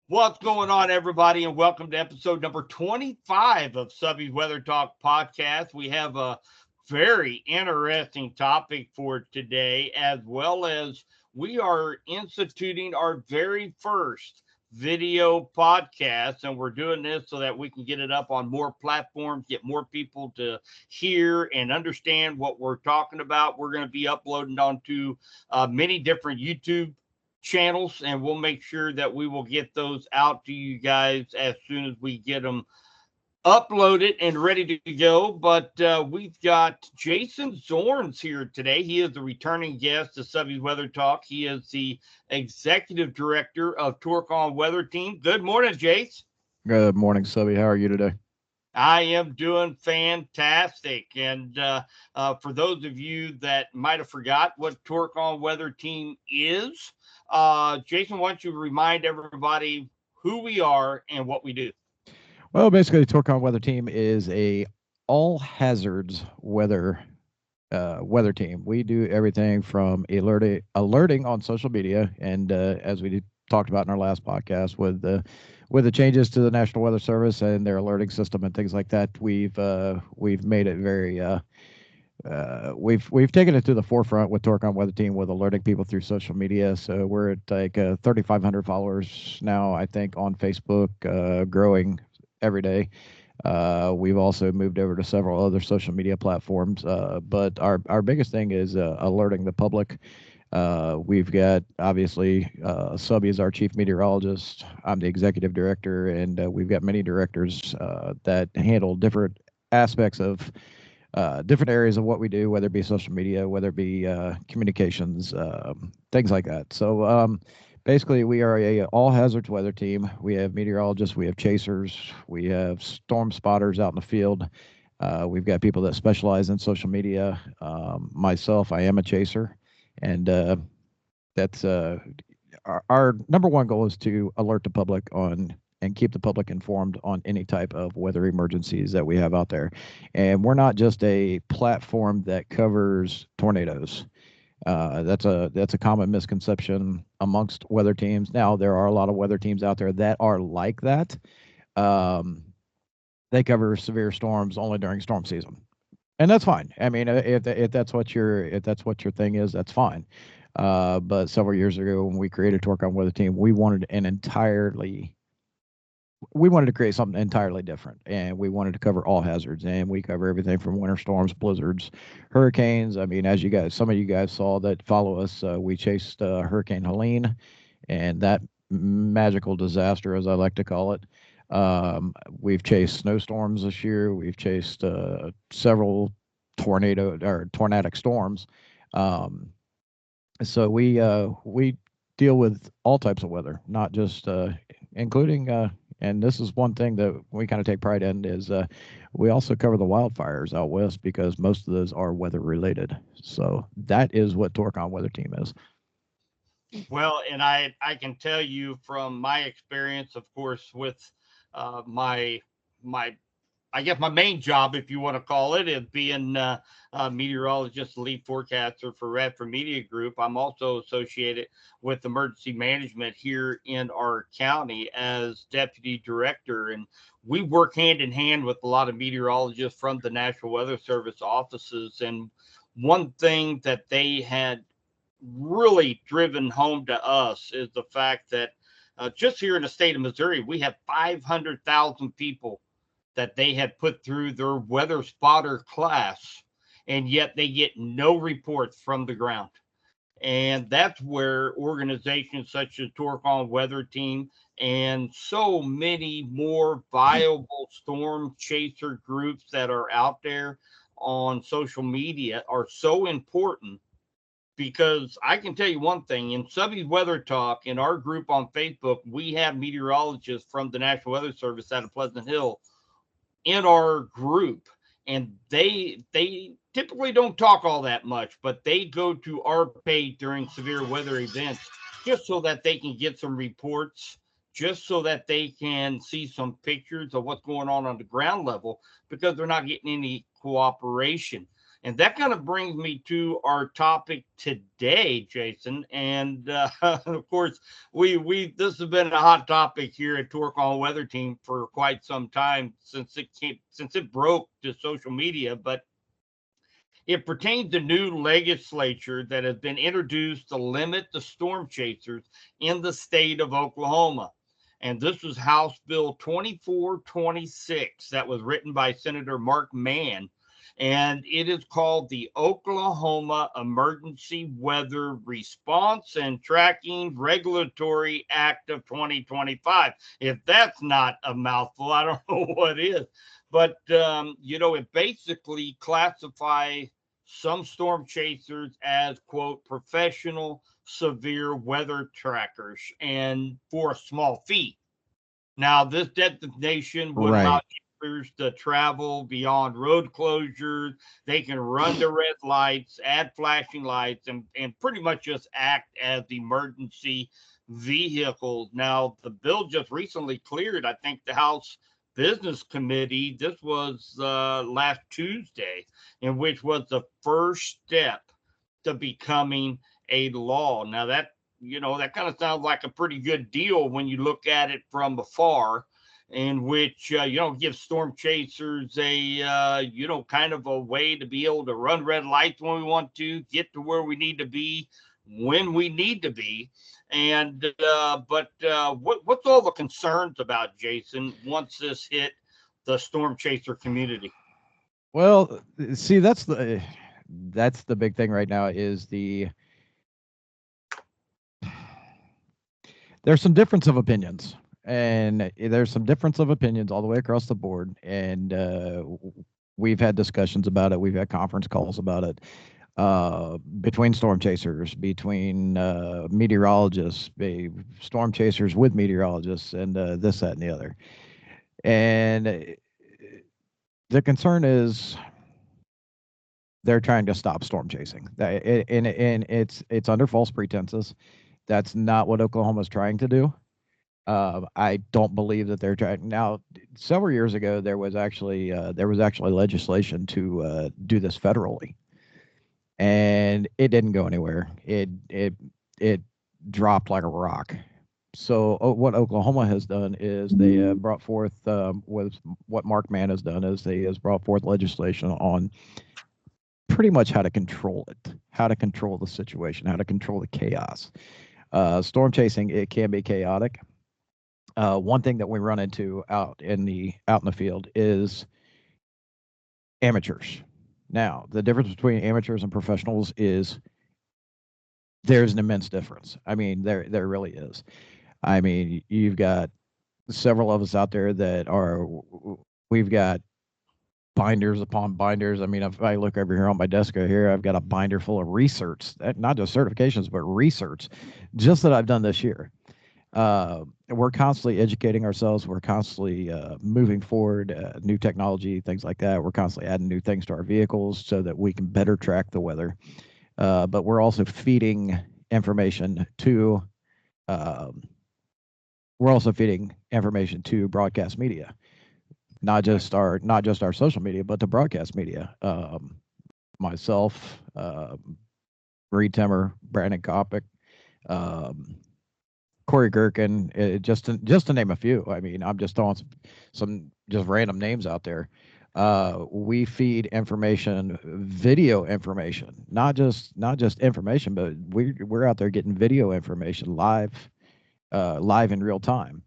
What's going on, everybody, and welcome to episode number 25 of Subby's Weather Talk podcast. We have a very interesting topic for today, as well as we are instituting our very first video podcast, and we're doing this so that we can get it up on more platforms, get more people to hear and understand what we're talking about. We're going to be uploading onto many different YouTube channels, and we'll make sure that we will get those out to you guys as soon as we get them uploaded and ready to go. But we've got Jason Zorns here today. He is the returning guest to Subby's Weather Talk. He is the executive director of Torcon Weather Team. Good morning, Jace. Good morning, Subby. How are you today? I am doing fantastic. And for those of you that might have forgot what Torcon Weather Team is, Jason, why don't you remind everybody who we are and what we do? Well, basically, the Torcon Weather Team is a all hazards weather team. We do everything from alerting on social media, and as we talked about in our last podcast with the changes to the National Weather Service and their alerting system and things like that, we've made it very we've taken it to the forefront with Torcon Weather Team with alerting people through social media. So we're at like 3,500 followers now, I think, on Facebook, growing every day. We've also moved over to several other social media platforms, but our biggest thing is alerting the public. We've got obviously Subby is our chief meteorologist. I'm the executive director, and we've got many directors that handle different aspects of different areas of what we do, whether it be social media, whether it be communications, things like that. So basically, we are a all hazards weather team. We have meteorologists, we have chasers, we have storm spotters out in the field. We've got people that specialize in social media. Myself, I am a chaser, and that's our number one goal is to alert the public on and keep the public informed on any type of weather emergencies that we have out there. And we're not just a platform that covers tornadoes. That's a common misconception amongst weather teams. Now there are a lot of weather teams out there that are like that. Um, they cover severe storms only during storm season, and that's fine. I mean, if that's what your thing is, that's fine. But several years ago, when we created Torcon Weather Team, we wanted to create something entirely different, and we wanted to cover all hazards, and we cover everything from winter storms, blizzards, hurricanes. I mean, as some of you guys saw that follow us, we chased Hurricane Helene, and that magical disaster, as I like to call it. We've chased snowstorms this year. We've chased several tornadic storms. Um, so we deal with all types of weather, not just including and this is one thing that we kind of take pride in is we also cover the wildfires out west because most of those are weather related. So that is what Torcon Weather Team is. Well, and I can tell you from my experience, of course, with my I guess my main job, if you want to call it, is being a meteorologist, lead forecaster for Radford Media Group. I'm also associated with emergency management here in our county as deputy director, and we work hand in hand with a lot of meteorologists from the National Weather Service offices. And one thing that they had really driven home to us is the fact that just here in the state of Missouri, we have 500,000 people that they had put through their weather spotter class, and yet they get no reports from the ground. And that's where organizations such as Torcon Weather Team and so many more viable storm chaser groups that are out there on social media are so important, because I can tell you one thing: in Subby's Weather Talk, in our group on Facebook, we have meteorologists from the National Weather Service out of Pleasant Hill in our group, and they typically don't talk all that much, but they go to our page during severe weather events just so that they can get some reports, just so that they can see some pictures of what's going on the ground level, because they're not getting any cooperation. And that kind of brings me to our topic today, Jason. And of course, we this has been a hot topic here at Torcon Weather Team for quite some time since it broke to social media. But it pertains to new legislature that has been introduced to limit the storm chasers in the state of Oklahoma. And this was House Bill 2426 that was written by Senator Mark Mann. And it is called the Oklahoma Emergency Weather Response and Tracking Regulatory Act of 2025. If that's not a mouthful, I don't know what is. But, it basically classifies some storm chasers as, quote, professional severe weather trackers and for a small fee. Now, this designation would allow Right. chasers to travel beyond road closures. They can run the red lights, add flashing lights, and pretty much just act as emergency vehicles. Now, the bill just recently cleared, I think, the House Business Committee. This was last Tuesday, in which was the first step to becoming a law. Now, that kind of sounds like a pretty good deal when you look at it from afar, in which gives storm chasers a kind of a way to be able to run red lights when we want to, get to where we need to be when we need to be. And what's all the concerns about, Jason, once this hit the storm chaser community? Well, see, that's the big thing right now is there's some difference of opinions, and there's some difference of opinions all the way across the board, and we've had discussions about it. We've had conference calls about it, between storm chasers, between meteorologists, storm chasers with meteorologists, and this, that, and the other. And the concern is they're trying to stop storm chasing, and it's under false pretenses. That's not what Oklahoma's trying to do. I don't believe that they're trying now. Several years ago, there was actually legislation to do this federally, and it didn't go anywhere. It dropped like a rock. So what Oklahoma has done is they brought forth with what Mark Mann has done is they has brought forth legislation on pretty much how to control it, how to control the situation, how to control the chaos. Storm chasing, it can be chaotic. One thing that we run into out in the field is amateurs. Now, the difference between amateurs and professionals is there's an immense difference. I mean, there really is. I mean, you've got several of us out there that are we've got binders upon binders. I mean, if I look over here on my desk over here, I've got a binder full of research, not just certifications, but research, just that I've done this year. We're constantly educating ourselves. We're constantly moving forward, new technology, things like that. We're constantly adding new things to our vehicles so that we can better track the weather. But we're also feeding information to broadcast media, not just our social media, but the broadcast media. Myself, Reed Timmer, Brandon Kopic, um, Corey Gherkin, just to name a few. I mean, I'm just throwing some just random names out there. We feed information, video information, not just information, but we're out there getting video information live in real time.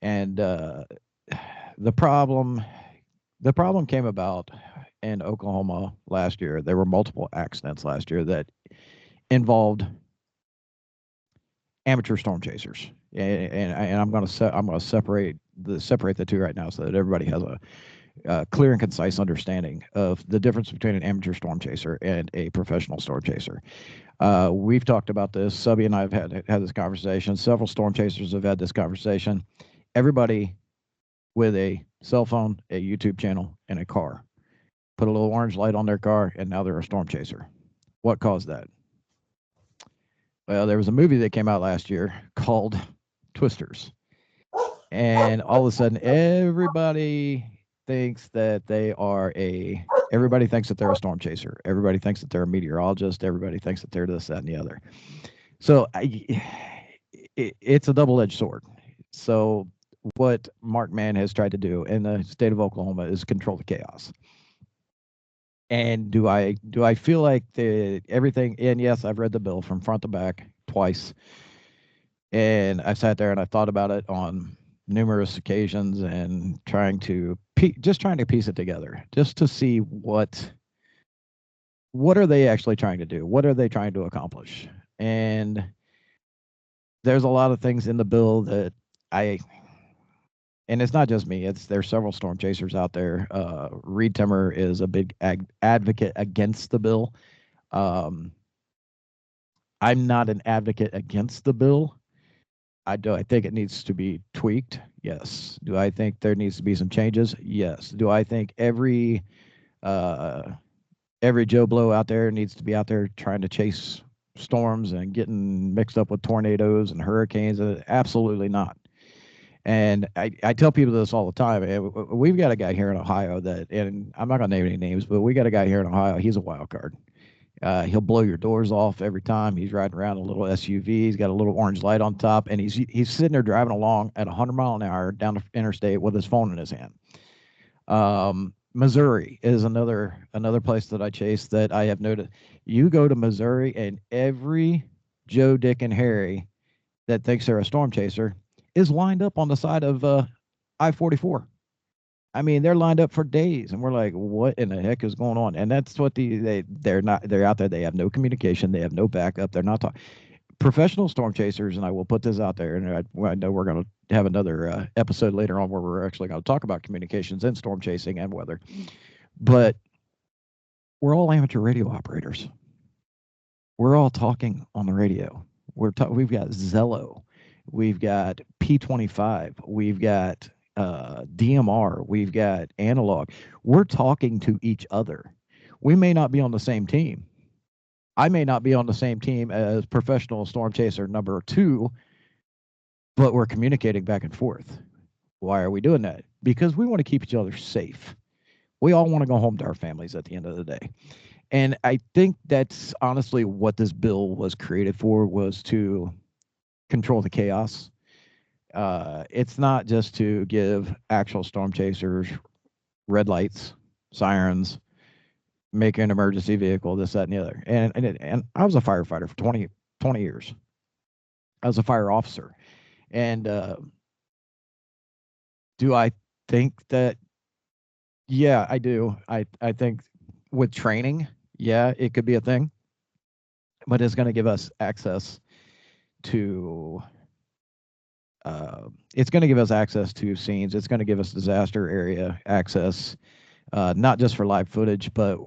And the problem the problem came about in Oklahoma last year. There were multiple accidents last year that involved amateur storm chasers, and I'm going to separate the two right now so that everybody has a clear and concise understanding of the difference between an amateur storm chaser and a professional storm chaser. We've talked about this. Subby and I have had this conversation. Several storm chasers have had this conversation. Everybody with a cell phone, a YouTube channel, and a car put a little orange light on their car, and now they're a storm chaser. What caused that? Well, there was a movie that came out last year called Twisters. And all of a sudden, everybody thinks that they are a everybody thinks that they're a storm chaser. Everybody thinks that they're a meteorologist. Everybody thinks that they're this, that, and the other. So it's a double-edged sword. So what Mark Mann has tried to do in the state of Oklahoma is control the chaos. And do I feel like everything? And yes, I've read the bill from front to back twice, and I sat there and I thought about it on numerous occasions and trying to piece it together, just to see what are they actually trying to do? What are they trying to accomplish? And there's a lot of things in the bill that and it's not just me. There's several storm chasers out there. Reed Timmer is a big advocate against the bill. I'm not an advocate against the bill. I think it needs to be tweaked? Yes. Do I think there needs to be some changes? Yes. Do I think every Joe Blow out there needs to be out there trying to chase storms and getting mixed up with tornadoes and hurricanes? Absolutely not. And I tell people this all the time. We've got a guy here in Ohio and I'm not going to name any names, but we got a guy here in Ohio. He's a wild card. He'll blow your doors off every time. He's riding around a little SUV. He's got a little orange light on top, and he's sitting there driving along at 100 miles an hour down the interstate with his phone in his hand. Missouri is another place that I chase that I have noted. You go to Missouri, and every Joe, Dick, and Harry that thinks they're a storm chaser is lined up on the side of I-44. I mean, they're lined up for days, and we're like, what in the heck is going on? And that's what they're out there. They have no communication. They have no backup. They're not talking. Professional storm chasers, and I will put this out there, and I know we're going to have another episode later on where we're actually going to talk about communications and storm chasing and weather. But we're all amateur radio operators. We're all talking on the radio. We've got Zello. We've got P25. We've got DMR. We've got analog. We're talking to each other. We may not be on the same team. I may not be on the same team as professional storm chaser number 2, but we're communicating back and forth. Why are we doing that? Because we want to keep each other safe. We all want to go home to our families at the end of the day. And I think that's honestly what this bill was created for, was to control the chaos. It's not just to give actual storm chasers red lights, sirens, make an emergency vehicle, this, that, and the other. And I was a firefighter for 20 years. I was a fire officer. And do I think that? Yeah, I do. I think with training, yeah, it could be a thing. But it's going to give us access to scenes. It's going to give us disaster area access, not just for live footage, but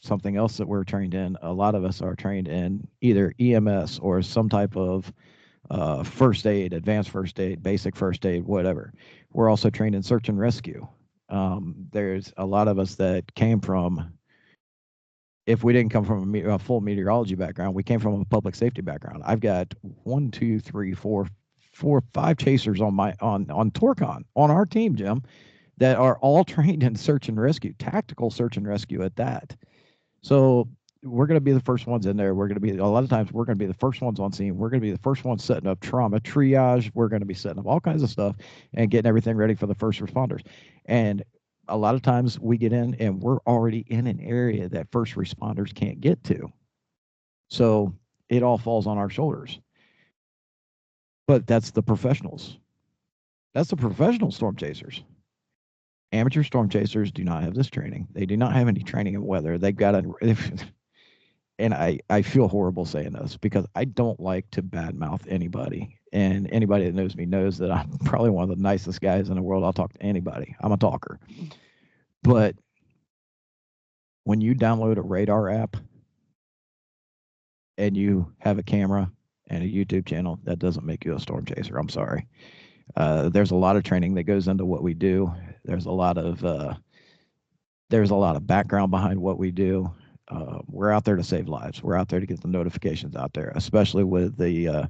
something else that we're trained in. A lot of us are trained in either EMS or some type of first aid, advanced first aid, basic first aid, whatever. We're also trained in search and rescue. There's a lot of us that came from, if we didn't come from a full meteorology background, we came from a public safety background. I've got 5 chasers on Torcon on our team, Jim, that are all trained in search and rescue, tactical search and rescue at that. So we're going to be the first ones in there. A lot of times we're going to be the first ones on scene. We're going to be the first ones setting up trauma triage. We're going to be setting up all kinds of stuff and getting everything ready for the first responders. And a lot of times we get in and we're already in an area that first responders can't get to. So it all falls on our shoulders. But that's the professionals. That's the professional storm chasers. Amateur storm chasers do not have this training. They do not have any training in weather. They've got and I feel horrible saying this because I don't like to badmouth anybody. And anybody that knows me knows that I'm probably one of the nicest guys in the world. I'll talk to anybody. I'm a talker. But when you download a radar app and you have a camera and a YouTube channel, that doesn't make you a storm chaser. I'm sorry. There's a lot of training that goes into what we do. There's a lot of background behind what we do. We're out there to save lives. We're out there to get the notifications out there, especially with the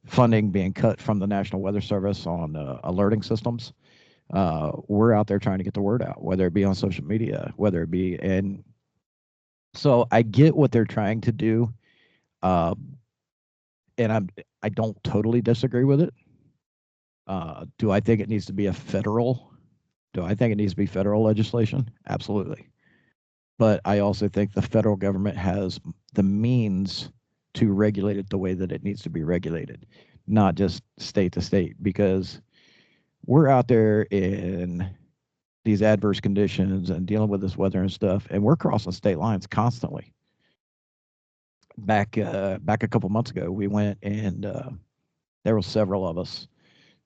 funding being cut from the National Weather Service on alerting systems. We're out there trying to get the word out, whether it be on social media, whether it be, and so I get what they're trying to do, uh, and I don't totally disagree with it. Do I think it needs to be a federal? Do I think it needs to be federal legislation? Absolutely. But I also think the federal government has the means to regulate it the way that it needs to be regulated, not just state to state, because we're out there in these adverse conditions and dealing with this weather and stuff, and we're crossing state lines constantly. Back a couple months ago, we went and there were several of us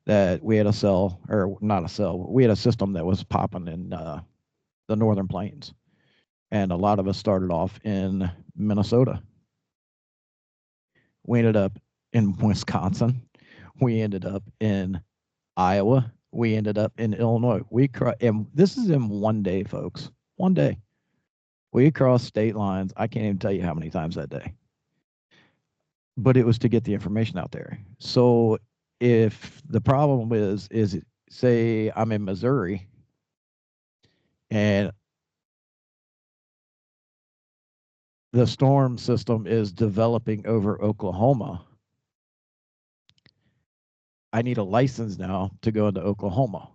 that we had a cell, or not a cell, we had a system that was popping in the northern plains, and a lot of us started off in Minnesota. We ended up in Wisconsin. We ended up in Iowa. We ended up in Illinois. And this is in one day, folks. One day. We crossed state lines. I can't even tell you how many times that day. But it was to get the information out there. So if the problem is say I'm in Missouri and the storm system is developing over Oklahoma, I need a license now to go into Oklahoma.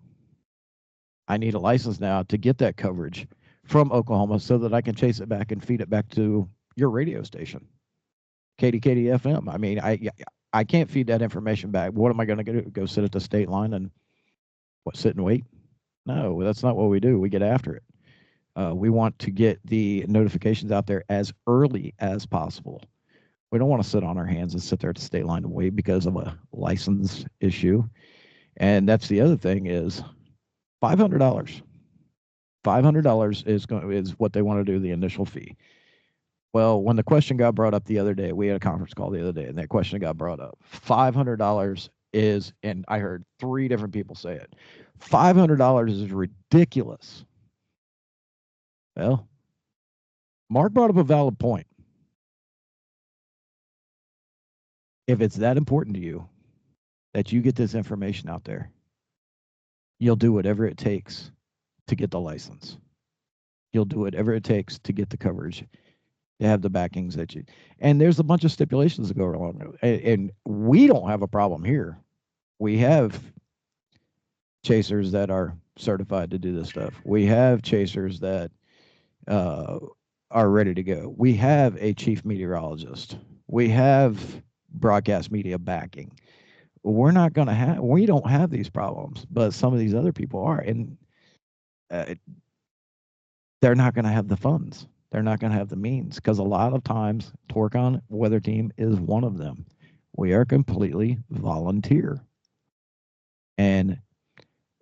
I need a license now to get that coverage from Oklahoma so that I can chase it back and feed it back to your radio station, KDKD FM. I mean, I can't feed that information back. What am I going to do? Go sit at the state line and sit and wait? No, that's not what we do. We get after it. We want to get the notifications out there as early as possible. We don't want to sit on our hands and sit there at the state line and wait because of a license issue. And that's the other thing is $500. $500 is what they want to do, the initial fee. Well, when the question got brought up the other day, we had a conference call the other day, and that question got brought up. $500 is, and I heard 3 different people say it. $500 is ridiculous. Well, Mark brought up a valid point. If it's that important to you that you get this information out there, you'll do whatever it takes to get the license. You'll do whatever it takes to get the coverage, to have the backings that you. And there's a bunch of stipulations that go along. And we don't have a problem here. We have chasers that are certified to do this stuff. We have chasers that are ready to go. We have a chief meteorologist. We have broadcast media backing. We don't have these problems, but some of these other people are, and they're not going to have the funds. They're not going to have the means, because a lot of times Torcon Weather Team is one of them. We are completely volunteer. And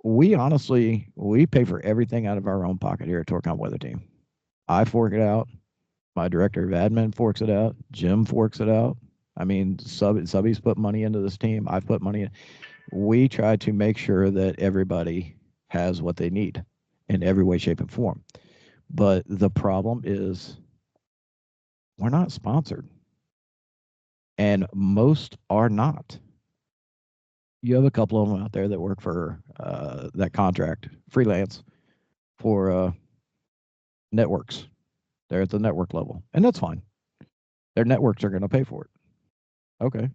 we pay for everything out of our own pocket here at Torcon Weather Team. I fork it out. My director of admin forks it out. Jim forks it out. I mean, Subby's put money into this team. I've put money in. We try to make sure that everybody has what they need in every way, shape, and form. But the problem is we're not sponsored. And most are not. You have a couple of them out there that work for that contract, freelance, for networks. They're at the network level, and that's fine. Their networks are going to pay for it. Okay.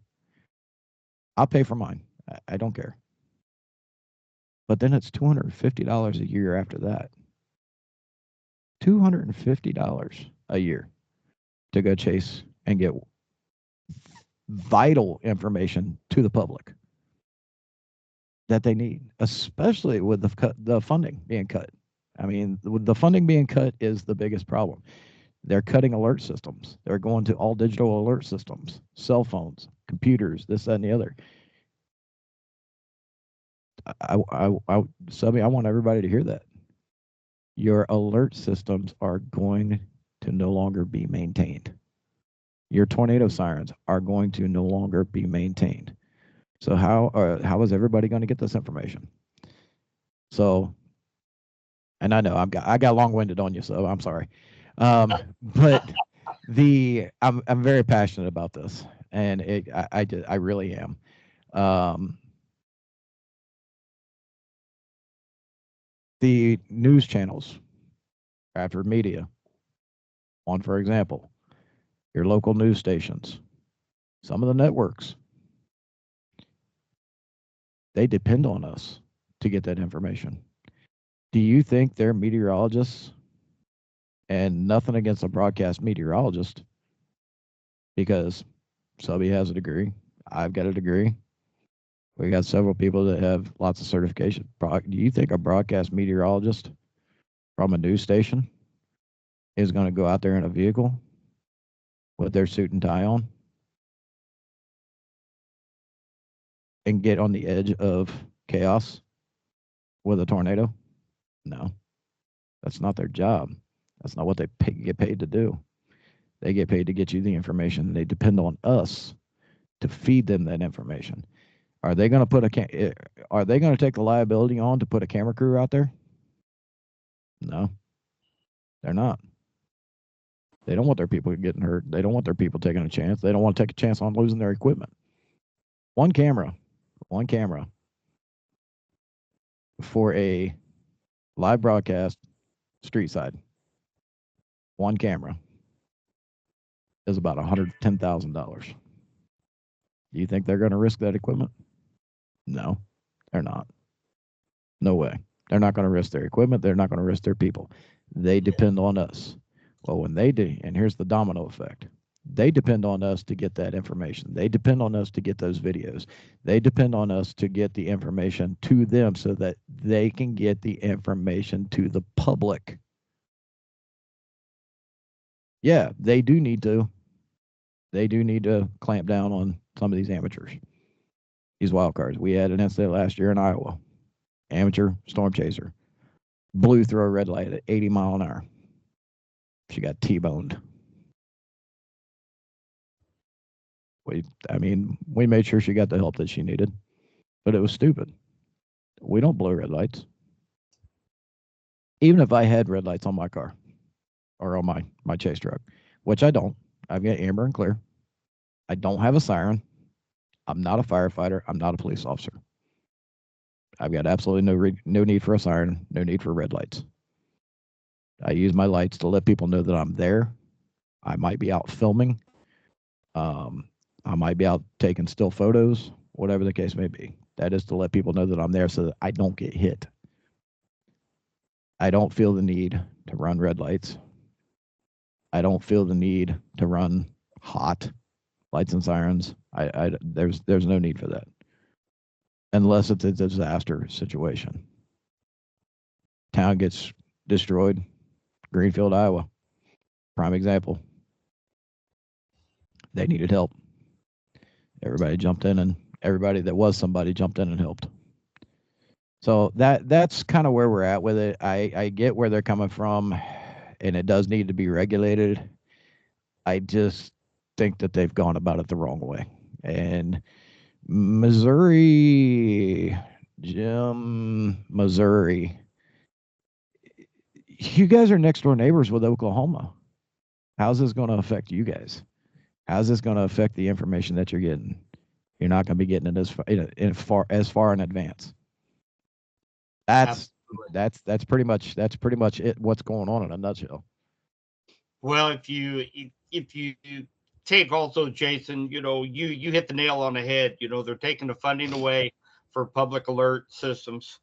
I'll pay for mine. I don't care. But then it's $250 a year after that. $250 a year to go chase and get vital information to the public that they need, especially with the funding being cut. I mean, the funding being cut is the biggest problem. They're cutting alert systems. They're going to all digital alert systems, cell phones, computers, this, that, and the other. Subby, I want everybody to hear that. Your alert systems are going to no longer be maintained. Your tornado sirens are going to no longer be maintained. So how is everybody going to get this information? So, and I know I got long-winded on you, so I'm sorry. But I'm very passionate about this, and I really am. The news channels, after media, on, for example, your local news stations, some of the networks, they depend on us to get that information. Do you think they're meteorologists? And nothing against a broadcast meteorologist, because Subby has a degree. I've got a degree. We got several people that have lots of certification. Do you think a broadcast meteorologist from a news station is going to go out there in a vehicle with their suit and tie on and get on the edge of chaos with a tornado? No, that's not their job. That's not what they get paid to do. They get paid to get you the information. They depend on us to feed them that information. Are they going to are they going to take the liability on to put a camera crew out there? No, they're not. They don't want their people getting hurt. They don't want their people taking a chance. They don't want to take a chance on losing their equipment. One camera for a live broadcast street side. One camera is about $110,000. Do you think they're going to risk that equipment? No, they're not. No way. They're not going to risk their equipment. They're not going to risk their people. They depend on us. Well, when they do, and here's the domino effect, they depend on us to get that information. They depend on us to get those videos. They depend on us to get the information to them so that they can get the information to the public. Yeah, they do need to clamp down on some of these amateurs, these wild cards. We had an incident last year in Iowa. Amateur storm chaser blew through a red light at 80 mile an hour. She got T-boned. We made sure she got the help that she needed, but it was stupid. We don't blow red lights. Even if I had red lights on my car or on my chase truck, which I don't. I've got amber and clear. I don't have a siren. I'm not a firefighter. I'm not a police officer. I've got absolutely no need for a siren, no need for red lights. I use my lights to let people know that I'm there. I might be out filming. I might be out taking still photos, whatever the case may be. That is to let people know that I'm there so that I don't get hit. I don't feel the need to run red lights. I don't feel the need to run hot lights and sirens. There's no need for that, unless it's a disaster situation. Town gets destroyed. Greenfield, Iowa, prime example. They needed help. Everybody jumped in, and everybody that was somebody jumped in and helped. So that's kind of where we're at with it. I get where they're coming from, and it does need to be regulated. I just think that they've gone about it the wrong way. And Missouri, you guys are next door neighbors with Oklahoma. How's this going to affect you guys? How's this going to affect the information that you're getting? You're not going to be getting it as far in advance. That's pretty much it. What's going on in a nutshell? Well, if you take also, Jason, you hit the nail on the head. They're taking the funding away for public alert systems.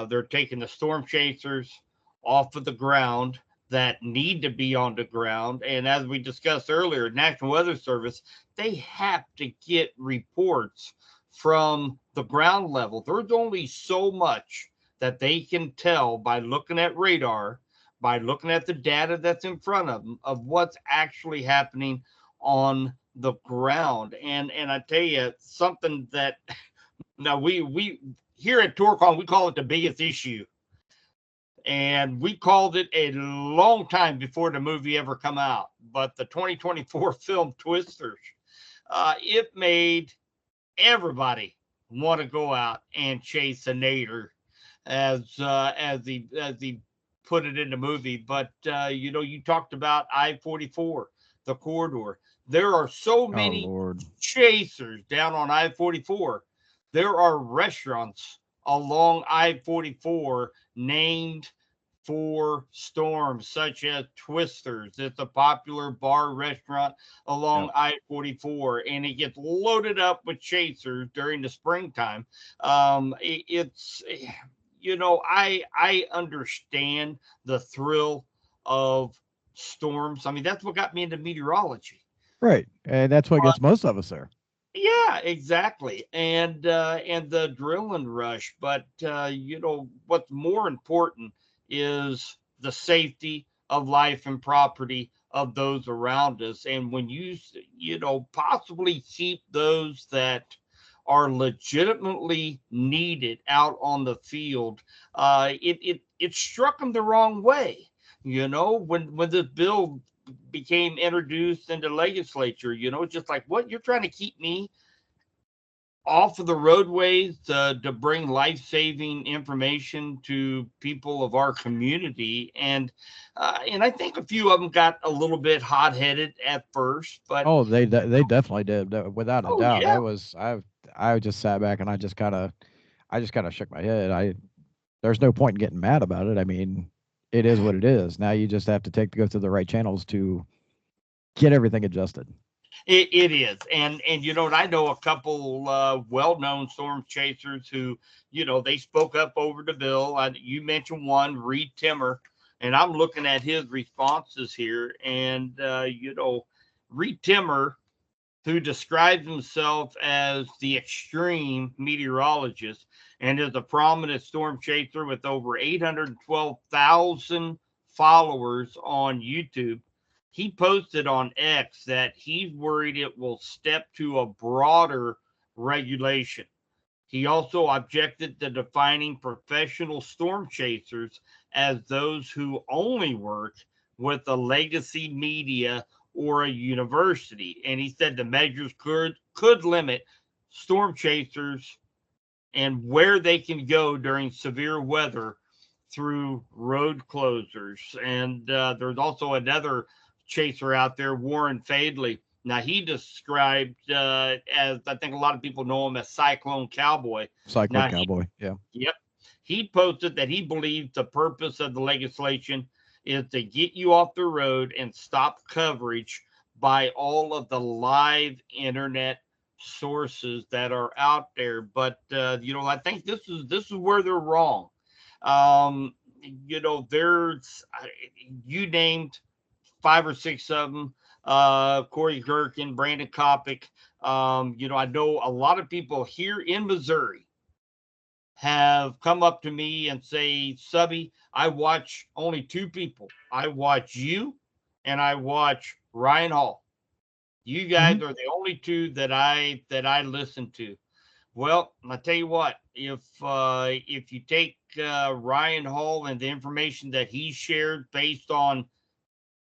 They're taking the storm chasers off of the ground that need to be on the ground. And as we discussed earlier, National Weather Service, they have to get reports from the ground level. There's only so much that they can tell by looking at radar, by looking at the data that's in front of them, of what's actually happening on the ground. And I tell you something that now we here at Torcon, we call it the biggest issue, and we called it a long time before the movie ever come out. But the 2024 film Twisters, it made everybody want to go out and chase a nader, as he put it in the movie. But you talked about I-44, the corridor. There are so many chasers down on I-44. There are restaurants along I-44 named for storms, such as Twisters. It's a popular bar restaurant Yep. along I-44, and it gets loaded up with chasers during the springtime. It's, I understand the thrill of storms. I mean, that's what got me into meteorology. Right. And that's what gets most of us there. Yeah, exactly. And the adrenaline rush, but what's more important is the safety of life and property of those around us. And when possibly keep those that are legitimately needed out on the field, it struck them the wrong way. When this bill became introduced into legislature, just like, what, you're trying to keep me off of the roadways to bring life-saving information to people of our community. And I think a few of them got a little bit hot-headed at first, but Oh, they definitely did, without a oh doubt. yeah. That was I just sat back and I just kind of shook my head. There's no point in getting mad about it. I mean, it is what it is. Now you just have to go through the right channels to get everything adjusted. It is, and I know a couple well-known storm chasers who, they spoke up over the bill. You mentioned one, Reed Timmer, and I'm looking at his responses here, and Reed Timmer, who describes himself as the extreme meteorologist and is a prominent storm chaser with over 812,000 followers on YouTube. He posted on X that he's worried it will step to a broader regulation. He also objected to defining professional storm chasers as those who only work with a legacy media or a university. And he said the measures could limit storm chasers and where they can go during severe weather through road closures. And there's also another chaser out there, Warren Fadley. Now, he described as, I think a lot of people know him as Cyclone Cowboy. Cyclone Now, Cowboy. Yeah. yep, he posted that he believes the purpose of the legislation is to get you off the road and stop coverage by all of the live internet sources that are out there. But I think this is where they're wrong. Um, there's you named five or six of them. Corey Gherkin, Brandon Kopic. I know a lot of people here in Missouri have come up to me and say, Subby, I watch only two people. I watch you and I watch Ryan Hall. You Hmm. guys are the only two that I listen to. Well, I tell you what, if you take Ryan Hall and the information that he shared based on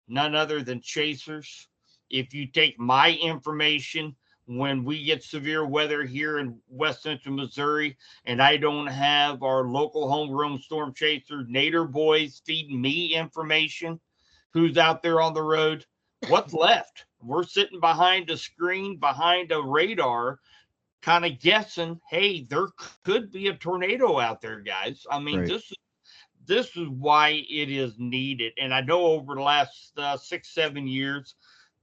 none other than chasers. If you take my information when we get severe weather here in West Central Missouri, and I don't have our local homegrown storm chaser Nader boys feeding me information, who's out there on the road, what's left? We're sitting behind a screen, behind a radar, kind of guessing, hey, there could be a tornado out there, guys. I mean, Right. this is why it is needed. And I know over the last 6, 7 years,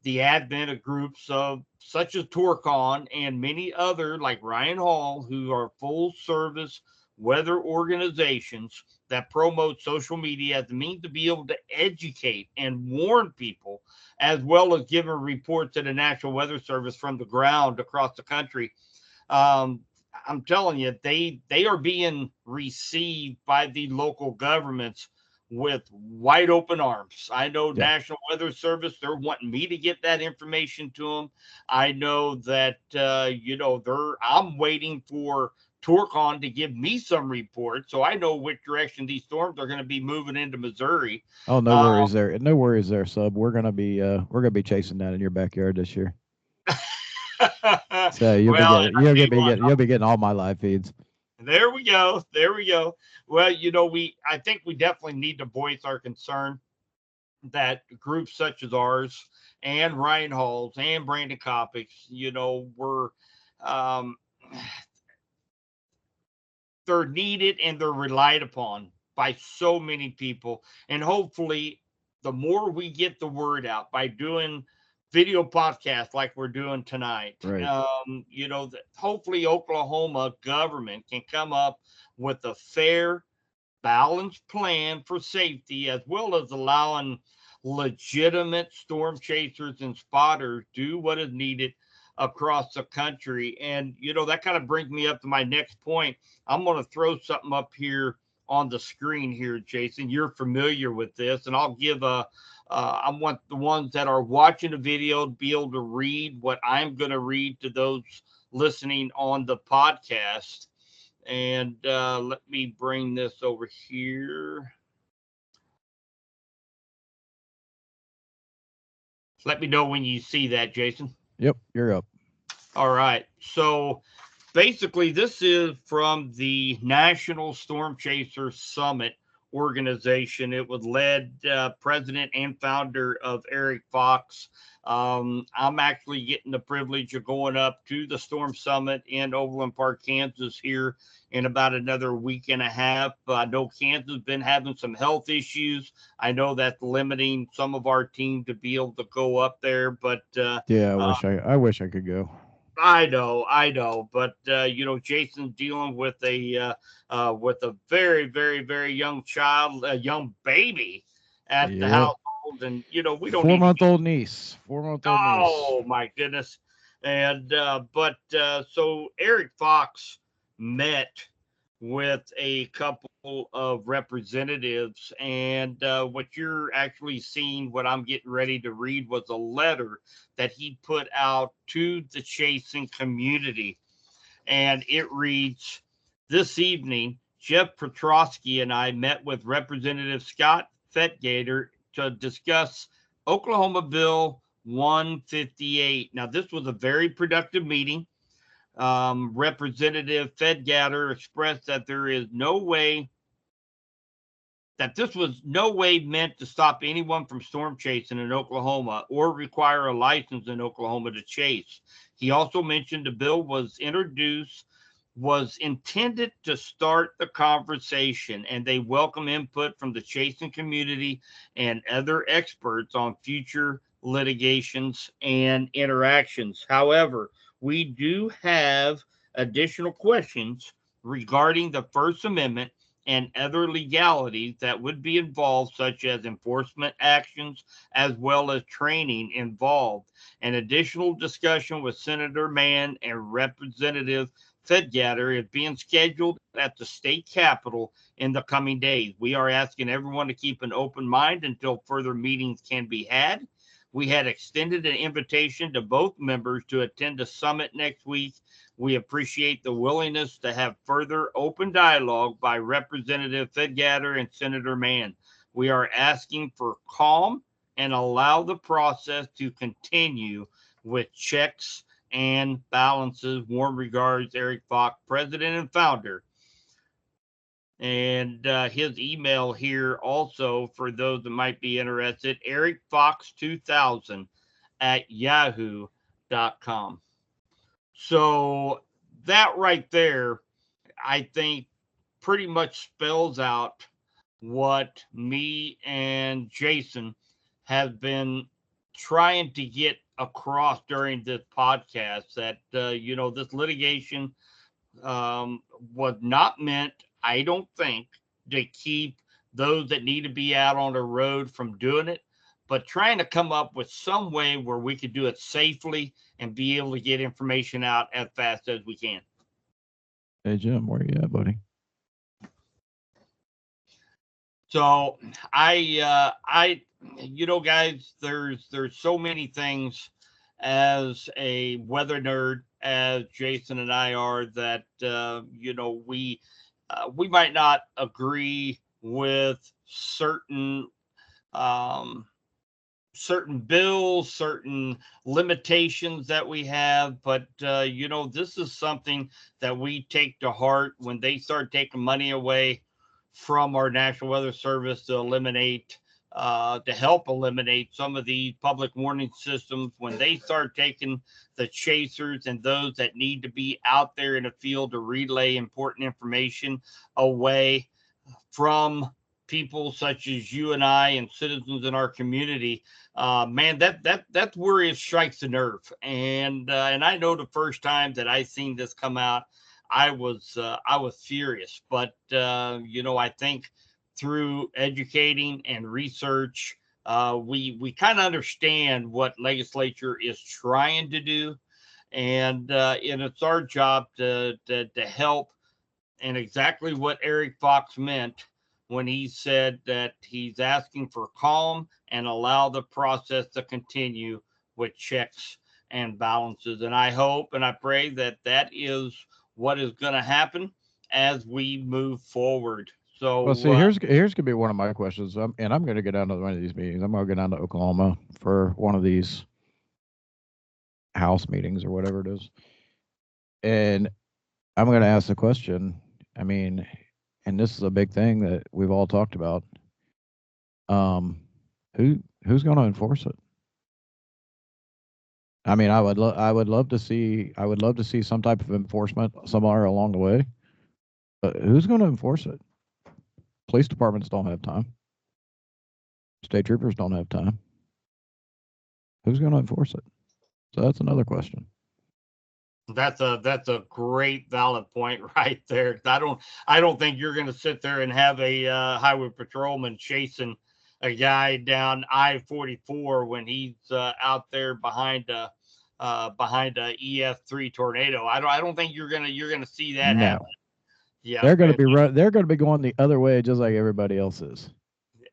the advent of groups of such as Torcon and many other like Ryan Hall, who are full service weather organizations that promote social media as a means to be able to educate and warn people, as well as give a report to the National Weather Service from the ground across the country. um, I'm telling you, they are being received by the local governments with wide open arms. I know Yeah. National Weather Service, they're wanting me to get that information to them. I know that I'm waiting for Torcon to give me some reports, so I know which direction these storms are going to be moving into Missouri. Oh, no Uh, worries there. No worries there, Sub. We're gonna be chasing that in your backyard this year. So well, and I tell you what, you'll be getting all my live feeds. there we go. There we go. Well, I think we definitely need to voice our concern that groups such as ours and Ryan Halls and Brandon Copics, we're um, they're needed and they're relied upon by so many people. And hopefully, the more we get the word out by doing video podcasts like we're doing tonight, Right. hopefully Oklahoma government can come up with a fair, balanced plan for safety, as well as allowing legitimate storm chasers and spotters do what is needed across the country. And that kind of brings me up to my next point. I'm going to throw something up here on the screen here, Jason. You're familiar with this, and I'll give I want the ones that are watching the video to be able to read what I'm going to read to those listening on the podcast. And let me bring this over here. Let me know when you see that, Jason. Yep, you're up. All right. So basically, this is from the National Storm Chaser Summit organization. It was led president and founder of Eric Fox. I'm actually getting the privilege of going up to the Storm Summit in Overland Park, Kansas here in about another week and a half. I know Kansas has been having some health issues. I know that's limiting some of our team to be able to go up there, but Yeah, I wish I could go. I know, but Jason's dealing with a very, very, very young child, a young baby at the Yep. household, and we don't need to 4-month-old niece. 4-month-old niece. Oh my goodness! And so Eric Fox met with a couple of representatives, and what you're actually seeing, what I'm getting ready to read, was a letter that he put out to the chasing community, and it reads, "This evening, Jeff Petrosky and I met with Representative Scott Fetgater to discuss Oklahoma Bill 158. Now, this was a very productive meeting. Representative Fetgater expressed that this was no way meant to stop anyone from storm chasing in Oklahoma or require a license in Oklahoma to chase. He also mentioned the bill was intended to start the conversation, and they welcome input from the chasing community and other experts on future litigations and interactions. However, we do have additional questions regarding the First Amendment and other legalities that would be involved, such as enforcement actions, as well as training involved. An additional discussion with Senator Mann and Representative Fetgater is being scheduled at the state capitol in the coming days. We are asking everyone to keep an open mind until further meetings can be had. We had extended an invitation to both members to attend the summit next week. We appreciate the willingness to have further open dialogue by Representative Fetgater and Senator Mann. We are asking for calm and allow the process to continue with checks and balances. Warm regards, Eric Fox, president and founder. And his email here also, for those that might be interested, ericfox2000 at yahoo.com. So that right there, I think, pretty much spells out what me and Jason have been trying to get across during this podcast, that this litigation was not meant, I don't think, to keep those that need to be out on the road from doing it, but trying to come up with some way where we could do it safely and be able to get information out as fast as we can. Hey Jim, where you at, buddy? So guys, there's so many things as a weather nerd, as Jason and I are, that we might not agree with certain bills, certain limitations that we have, but this is something that we take to heart. When they start taking money away from our National Weather Service to eliminate to help eliminate some of these public warning systems when they start taking the chasers and those that need to be out there in the field to relay important information away from people such as you and I and citizens in our community. Man, that's where it strikes the nerve. And I know the first time that I seen this come out, I was furious. But I think through educating and research, we kind of understand what legislature is trying to do, and it's our job to help. And exactly what Eric Fox meant when he said that he's asking for calm and allow the process to continue with checks and balances. And I hope and I pray that that is what is going to happen as we move forward. Well, So, see, here's gonna be one of my questions, and I'm gonna go down to one of these meetings. I'm gonna go down to Oklahoma for one of these house meetings or whatever it is, and I'm gonna ask the question. I mean, and this is a big thing that we've all talked about. Um, who's gonna enforce it? I mean, I would love to see some type of enforcement somewhere along the way, but who's gonna enforce it? Police departments don't have time. State troopers don't have time. Who's going to enforce it? So that's another question. that's a great valid point right there. I don't think you're going to sit there and have a highway patrolman chasing a guy down I-44 when he's out there behind a EF3 tornado. I don't think you're gonna see that happen. No, Yeah, they're going to be they're going to be going the other way, just like everybody else is.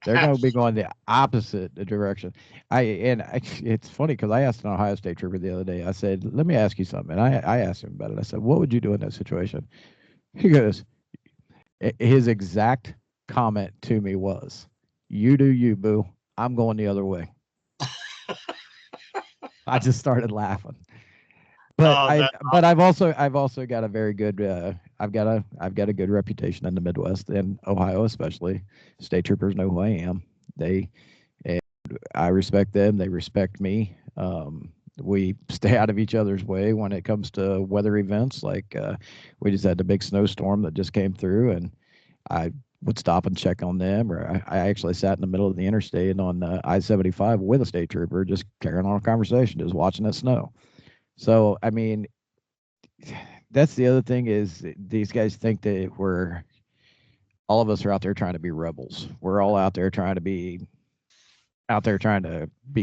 They're going to be going the opposite direction. It's funny because I asked an Ohio State trooper the other day. I said, "Let me ask you something." And I asked him about it. I said, "What would you do in that situation?" He goes, his exact comment to me was, "You do you, boo. I'm going the other way." I just started laughing. But Oh, I that's but I've also got a very good I've got a good reputation in the Midwest and Ohio especially. State troopers know who I am. They and I respect them. They respect me. We stay out of each other's way when it comes to weather events. Like we just had the big snowstorm that just came through, and I would stop and check on them. Or I actually sat in the middle of the interstate on I-75 with a state trooper, just carrying on a conversation, just watching it snow. So I mean, that's the other thing is these guys think that all of us are out there trying to be rebels. We're all out there trying to be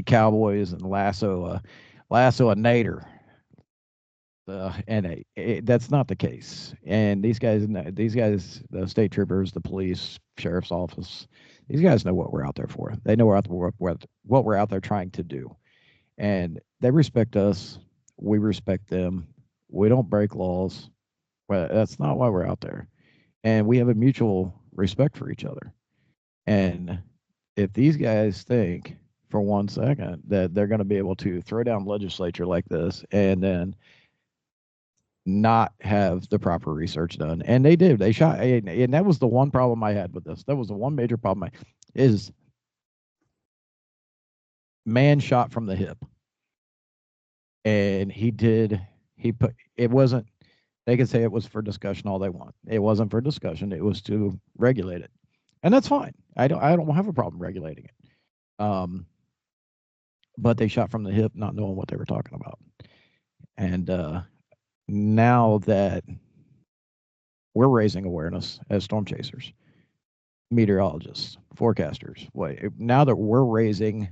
cowboys and lasso a nader. That's not the case. And these guys, the state troopers, the police, sheriff's office, these guys know what we're out there for. They know what we're out there trying to do, and they respect us. We respect them. We don't break laws. Well, that's not why we're out there. And we have a mutual respect for each other. And if these guys think for 1 second that they're going to be able to throw down legislature like this and then not have the proper research done, and they did, they shot, and that was the one problem I had with this. That was the one major problem is man shot from the hip, and he put it wasn't. They could say it was for discussion all they want. It wasn't for discussion. It was to regulate it, and that's fine. I don't have a problem regulating it. But they shot from the hip, not knowing what they were talking about. And now that we're raising awareness as storm chasers, meteorologists, forecasters, now that we're raising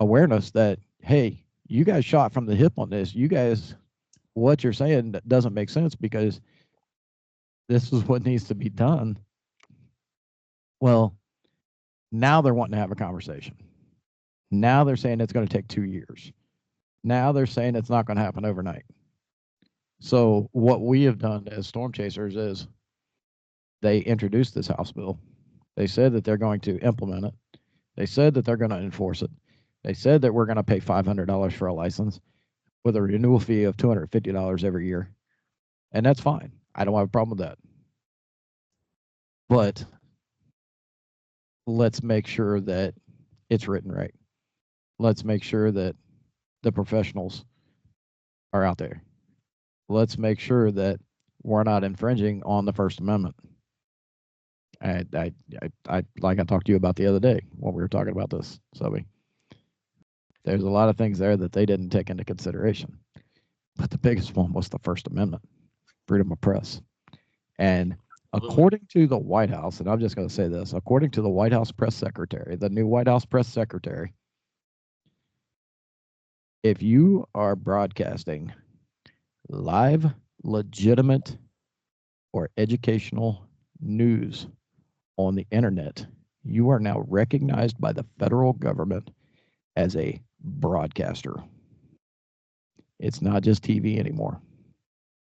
awareness that hey, you guys shot from the hip on this. You guys, what you're saying doesn't make sense because this is what needs to be done. Well, now they're wanting to have a conversation. Now they're saying it's going to take 2 years. Now they're saying it's not going to happen overnight. So what we have done as storm chasers is they introduced this House bill. They said that they're going to implement it. They said that they're going to enforce it. They said that we're going to pay $500 for a license with a renewal fee of $250 every year. And that's fine. I don't have a problem with that. But let's make sure that it's written right. Let's make sure that the professionals are out there. Let's make sure that we're not infringing on the First Amendment. I like I talked to you about the other day when we were talking about this, Subby. There's a lot of things there that they didn't take into consideration, but the biggest one was the First Amendment, freedom of press. And according to the White House, and I'm just going to say this, according to the White House press secretary, the new White House press secretary, if you are broadcasting live, legitimate, or educational news on the internet, you are now recognized by the federal government as a broadcaster. It's not just TV anymore.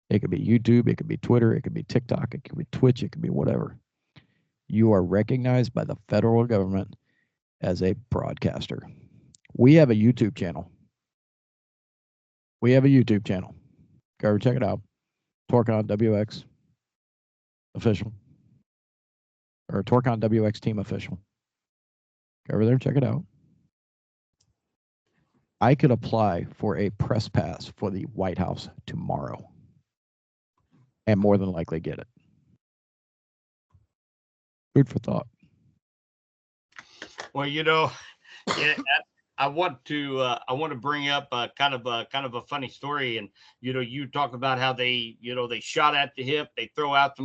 It could be YouTube, it could be Twitter, it could be TikTok, it could be Twitch, it could be whatever. You are recognized by the federal government as a broadcaster. We have a YouTube channel. Go over check it out. Torcon WX official. Or Torcon WX team official. Go over there and check it out. I could apply for a press pass for the White House tomorrow and more than likely get it. Food for thought. Well, I want to bring up kind of a funny story, and you talk about how they shot at the hip, they throw out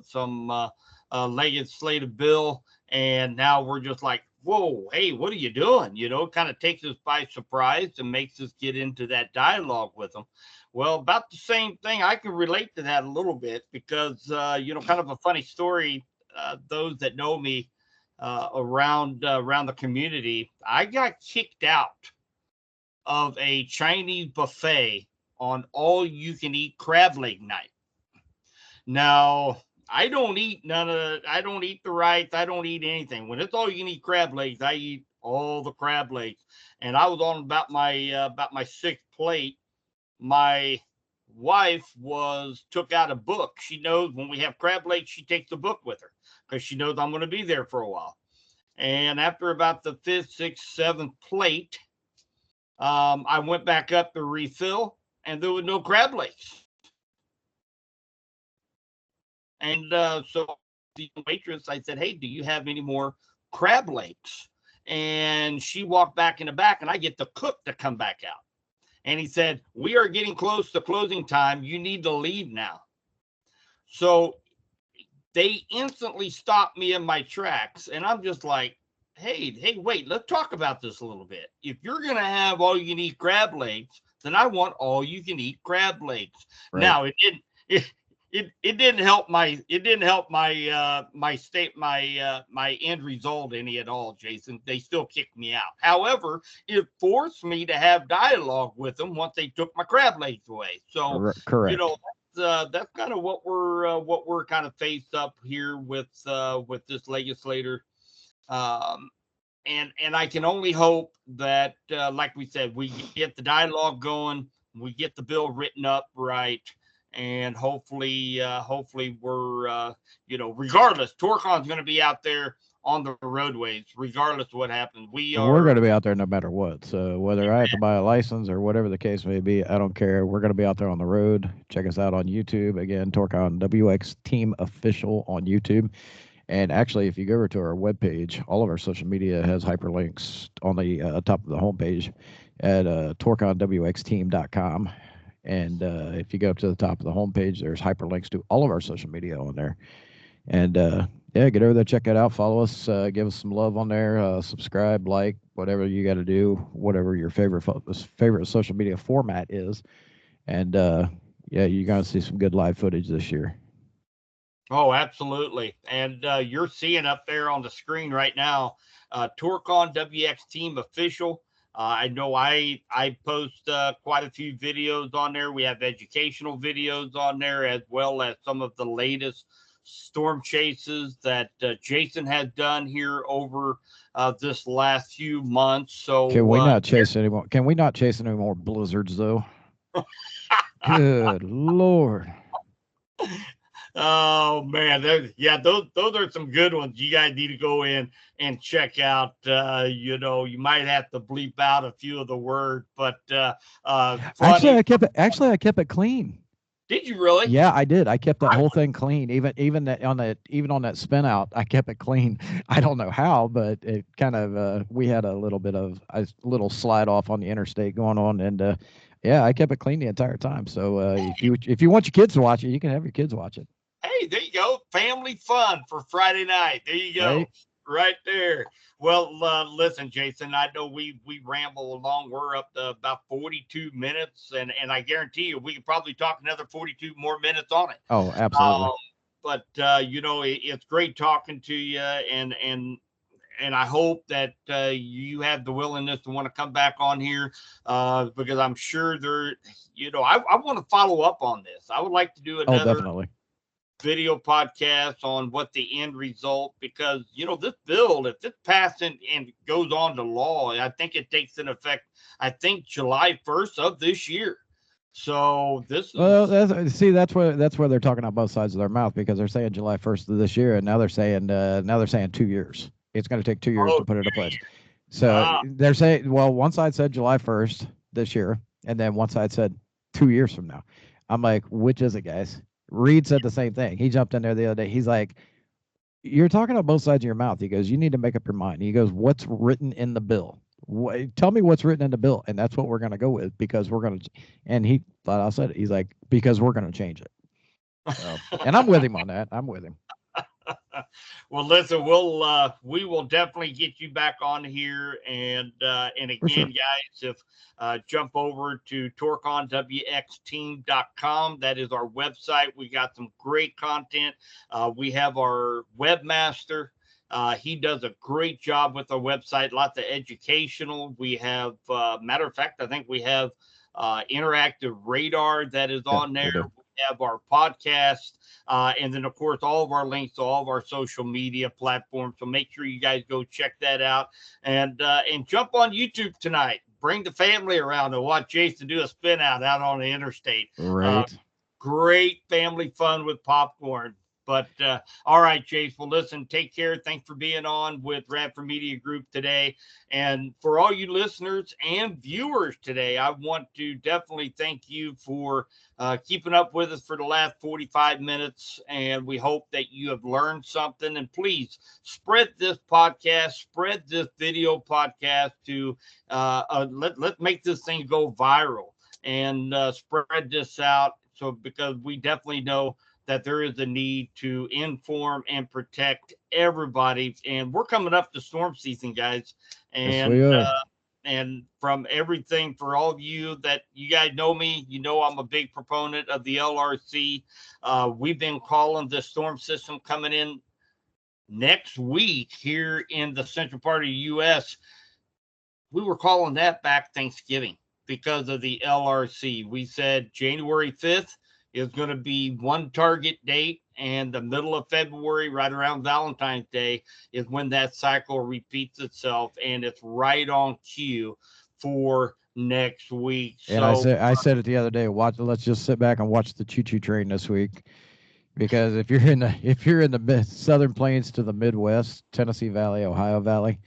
some legislative bill, and now we're just like, whoa, hey, what are you doing? Kind of takes us by surprise and makes us get into that dialogue with them. Well, about the same thing, I can relate to that a little bit because kind of a funny story. Those that know me around the community, I got kicked out of a Chinese buffet on all you can eat crab leg night. Now, I don't eat the rice. I don't eat anything. When it's all you can eat crab legs, I eat all the crab legs. And I was on about my sixth plate. My wife took out a book. She knows when we have crab legs, she takes the book with her because she knows I'm going to be there for a while. And after about the fifth, sixth, seventh plate, I went back up to refill, and there was no crab legs. And so the waitress, I said, "Hey, do you have any more crab legs?" And she walked back in the back, and I get the cook to come back out. And he said, "We are getting close to closing time. You need to leave now." So they instantly stopped me in my tracks. And I'm just like, hey, wait, let's talk about this a little bit. If you're going to have all you can eat crab legs, then I want all you can eat crab legs. Right. Now, it didn't help my end result any at all, Jason. They still kicked me out. However, it forced me to have dialogue with them once they took my crab legs away. So correct. That's kind of what we're kind of faced up here with this legislator. And I can only hope that, like we said, we get the dialogue going, we get the bill written up right. And hopefully we're, regardless, Torcon's going to be out there on the roadways, regardless of what happens. We're going to be out there no matter what. So whether I have to buy a license or whatever the case may be, I don't care. We're going to be out there on the road. Check us out on YouTube. Again, Torcon WX Team Official on YouTube. And actually, if you go over to our webpage, all of our social media has hyperlinks on the top of the homepage at torconwxteam.com. And if you go up to the top of the homepage, there's hyperlinks to all of our social media on there. And get over there, check it out, follow us, give us some love on there, subscribe, like, whatever you got to do, whatever your favorite social media format is. And you're going to see some good live footage this year. Oh, absolutely. And you're seeing up there on the screen right now, Torcon WX Team Official. I know I post quite a few videos on there. We have educational videos on there, as well as some of the latest storm chases that Jason has done here over this last few months. So can we not chase anymore? Can we not chase any more blizzards, though? Good Lord. Oh man, those are some good ones. You guys need to go in and check out. You might have to bleep out a few of the words, but Actually, funny. I kept it clean. Did you really? Yeah, I did. I kept that I whole thing clean. Even on that spin out, I kept it clean. I don't know how, but it kind of we had a little bit of a little slide off on the interstate going on, and yeah, I kept it clean the entire time. So if you want your kids to watch it, you can have your kids watch it. Hey, there you go. Family fun for Friday night. There you go. Right? Right there. Well, listen, Jason, I know we ramble along. We're up to about 42 minutes, and I guarantee you we could probably talk another 42 more minutes on it. Oh, absolutely. Um, but it's great talking to you, and I hope that you have the willingness to want to come back on here because I'm sure I want to follow up on this. I would like to do Oh, another definitely. video podcast on what the end result, because this bill, if it's passed and goes on to law, I think it takes in effect, I think July 1st of this year. So this Well, is that's where they're talking out both sides of their mouth because they're saying July 1st of this year, and now they're saying 2 years. It's going to take 2 years to put it into place. okay. So Ah, they're saying, well, one side said July 1st this year, and then one side said 2 years from now. I'm like, which is it, guys? Reed said the same thing. He jumped in there the other day. He's like, you're talking out both sides of your mouth. He goes, you need to make up your mind. He goes, what's written in the bill? Tell me what's written in the bill, and that's what we're going to go with because we're going to. And he thought I said it. He's like, because we're going to change it. So, and I'm with him on that. I'm with him. well, listen, we will definitely get you back on here, and For again, sure. guys, if jump over to torconwxteam.com. That is our website. We got some great content. We have our webmaster. He does a great job with our website. Lots of educational. We have, matter of fact, I think we have interactive radar that is Yeah, on we there. do. We have our podcast. And then, of course, all of our links to all of our social media platforms. So make sure you guys go check that out and jump on YouTube tonight. Bring the family around and watch Jason do a spin out on the interstate. Uh, Right. Great family fun with popcorn. But all right, Chase. Well, listen, take care. Thanks for being on with Radford Media Group today. And for all you listeners and viewers today, I want to definitely thank you for keeping up with us for the last 45 minutes. And we hope that you have learned something. And please spread this podcast, spread this video podcast to let's make this thing go viral and spread this out. So, because we definitely know that there is a need to inform and protect everybody. And we're coming up to storm season, guys. Yes, we And are. and from everything, for all of you that you guys know me, I'm a big proponent of the LRC. We've been calling the storm system coming in next week here in the central part of the U.S. We were calling that back Thanksgiving because of the LRC. We said January 5th is going to be one target date, and the middle of February, right around Valentine's Day, is when that cycle repeats itself, and it's right on cue for next week. And I So, said I said it the other day. Let's just sit back and watch the choo choo train this week. Because if you're in the southern plains to the Midwest, Tennessee Valley, Ohio Valley,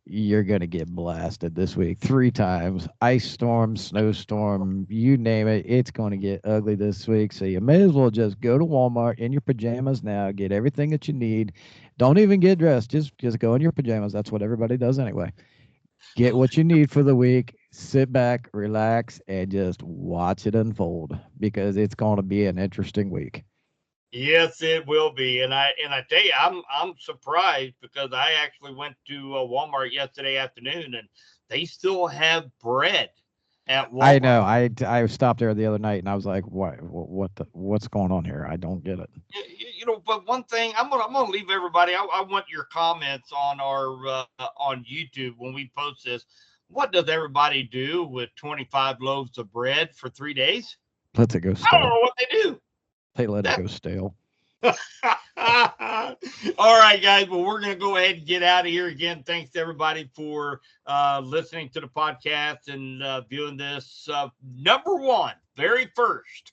you're gonna get blasted this week 3 times. Ice storm, snowstorm, you name it. It's gonna get ugly this week. So you may as well just go to Walmart in your pajamas now. Get everything that you need. Don't even get dressed. Just go in your pajamas. That's what everybody does anyway. Get what you need for the week. Sit back, relax, and just watch it unfold because it's gonna be an interesting week. yes, it will be, and I tell you, I'm surprised because I actually went to Walmart yesterday afternoon, and they still have bread at I Walmart. know. I stopped there the other night and I was like, what's going on here? I don't get it. But one thing I'm gonna leave everybody. I want your comments on our on YouTube when we post this. What does everybody do with 25 loaves of bread for 3 days? Let it go I don't stale. know what they do. They let it That go stale. All right, guys. Well, we're going to go ahead and get out of here again. Thanks to everybody for listening to the podcast and viewing this. Number one, very first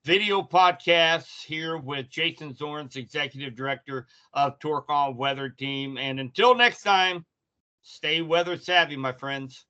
video podcasts here with Jason Zorns, Executive Director of Torcon Weather Team. And until next time, stay weather savvy, my friends.